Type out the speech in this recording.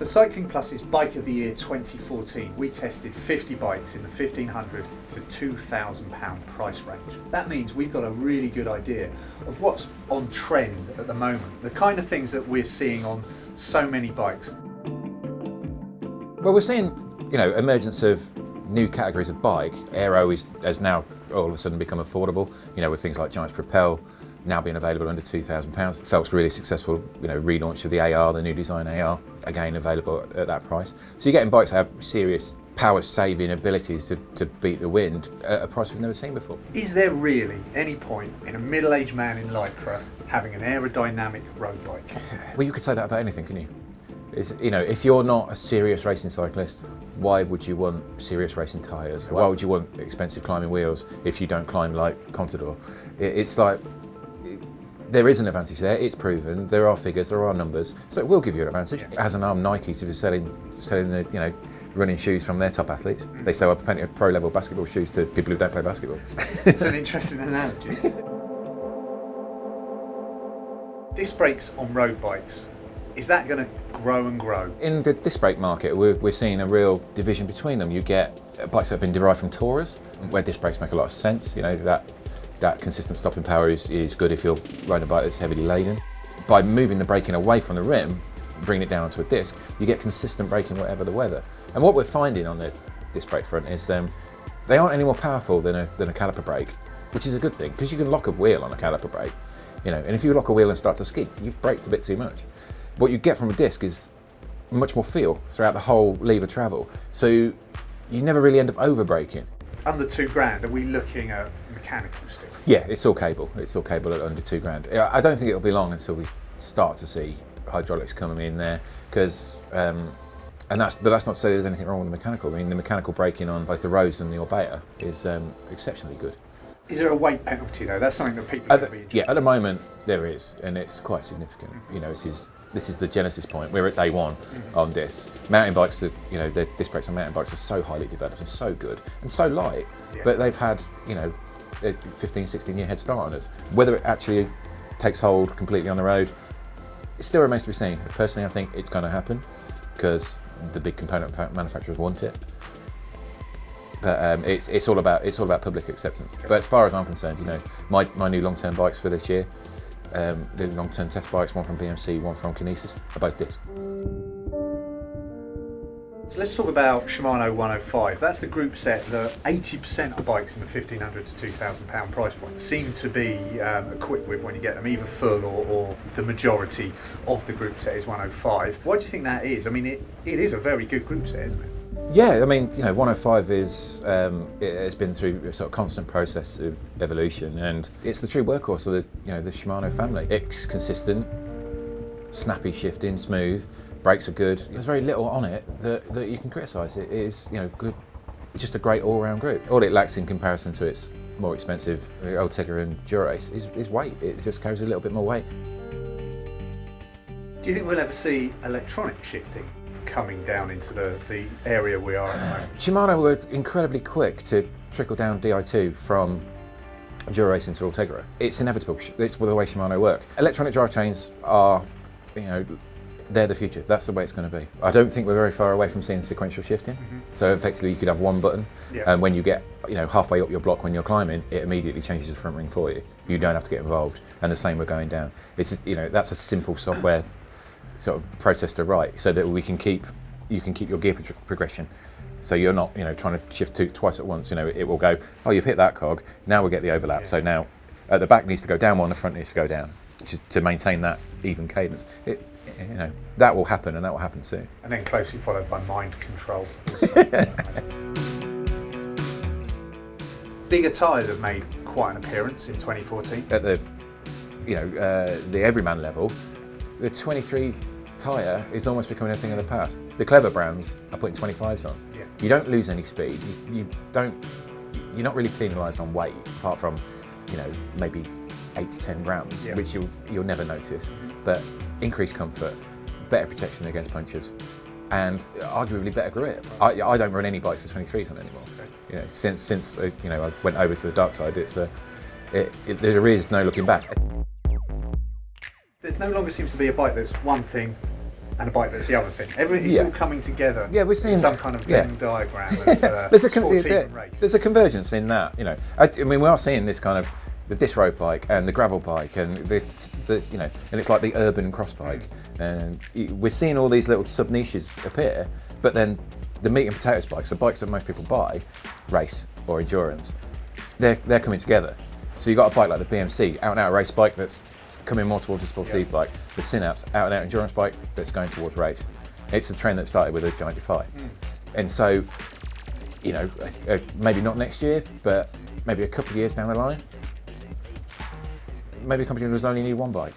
For Cycling Plus's Bike of the Year 2014, we tested 50 bikes in the £1,500 to £2,000 price range. That means we've got a really good idea of what's on trend at the moment, the kind of things that we're seeing on so many bikes. Well, we're seeing, emergence of new categories of bike. Aero has now all of a sudden become affordable, with things like Giants Propel now being available under £2,000. Phelps really successful, relaunch of the AR, the new design AR, again available at that price. So you're getting bikes that have serious power-saving abilities to beat the wind at a price we've never seen before. Is there really any point in a middle-aged man in Lycra having an aerodynamic road bike? Well, you could say that about anything, couldn't you? If you're not a serious racing cyclist, why would you want serious racing tyres? Why would you want expensive climbing wheels if you don't climb like Contador? It's like, there is an advantage there, it's proven, there are figures, there are numbers, so it will give you an advantage. It has an arm Nike to be selling the running shoes from their top athletes. They sell plenty of pro-level basketball shoes to people who don't play basketball. It's an interesting analogy. Disc brakes on road bikes, is that going to grow and grow? In the disc brake market, we're seeing a real division between them. You get bikes that have been derived from Tourers, where disc brakes make a lot of sense. That consistent stopping power is good if you're riding a bike that's heavily laden. By moving the braking away from the rim, bringing it down onto a disc, you get consistent braking whatever the weather. And what we're finding on the disc brake front is they aren't any more powerful than a caliper brake, which is a good thing, because you can lock a wheel on a caliper brake, and if you lock a wheel and start to skid, you've braked a bit too much. What you get from a disc is much more feel throughout the whole lever travel, so you never really end up over braking. Under £2,000, are we looking at mechanical still? Yeah, it's all cable. It's all cable at under £2,000. I don't think it'll be long until we start to see hydraulics coming in there, because but that's not to say there's anything wrong with the mechanical. I mean, the mechanical braking on both the Rose and the Orbea is exceptionally good. Is there a weight penalty though? That's something that people are going to be interested in. Yeah, at the moment there is, and it's quite significant. This is the genesis point. We're at day one on this. Mountain bikes, the disc brakes on mountain bikes are so highly developed and so good and so light, but they've had a 15, 16 year head start on us. Whether it actually takes hold completely on the road, it still remains to be seen. Personally, I think it's going to happen because the big component manufacturers want it. But it's all about public acceptance. But as far as I'm concerned, my new long-term bikes for this year, the long-term test bikes, one from BMC, one from Kinesis, are both disc. So let's talk about Shimano 105. That's the group set that 80% of bikes in the £1,500 to £2,000 price point seem to be equipped with when you get them, either full or the majority of the group set is 105. Why do you think that is? I mean, it is a very good group set, isn't it? Yeah, I mean, 105 is it has been through a sort of constant process of evolution, and it's the true workhorse of the Shimano family. It's consistent, snappy shifting, smooth. Brakes are good. There's very little on it that you can criticise. It is, good, just a great all-round group. All it lacks in comparison to its more expensive Ultegra and Dura-Ace is weight. It just carries a little bit more weight. Do you think we'll ever see electronic shifting coming down into the area we are at the moment? Shimano were incredibly quick to trickle down Di2 from Dura-Ace into Ultegra. It's inevitable. It's the way Shimano work. Electronic drivetrains are, they're the future. That's the way it's going to be. I don't think we're very far away from seeing sequential shifting. So effectively you could have one button, and when you get halfway up your block when you're climbing, it immediately changes the front ring for you. You don't have to get involved, and the same with going down. It's that's a simple software sort of process to write, so that you can keep your gear progression. So you're not trying to shift twice at once. It will go, oh, you've hit that cog, now we'll get the overlap. So now at the back needs to go down one, the front needs to go down, to maintain that even cadence. That will happen, and that will happen soon. And then closely followed by mind control. Bigger tyres have made quite an appearance in 2014. At the everyman level, the 23 tyre is almost becoming a thing of the past. The clever brands are putting 25s on. Yeah. You don't lose any speed. You're not really penalised on weight, apart from maybe 8 to 10 grams, which you'll never notice. But increased comfort, better protection against punctures, and arguably better grip. I don't run any bikes with 23s on anymore. Okay. Since I went over to the dark side, there is no looking back. There's no longer seems to be a bike that's one thing and a bike that's the other thing. Everything's all coming together. Yeah, we're seeing in some kind of Venn diagram of sportive and race. There's a convergence in that. I mean, we are seeing this kind of the disc road bike and the gravel bike and the and it's like the urban cross bike, and we're seeing all these little sub niches appear. But then the meat and potatoes bikes, the bikes that most people buy, race or endurance, they're coming together. So you've got a bike like the BMC, out and out race bike that's coming more towards a sportive bike. The Synapse, out and out endurance bike that's going towards race. It's a trend that started with the Giant Defy. And so, maybe not next year, but maybe a couple of years down the line, maybe a company does only need one bike.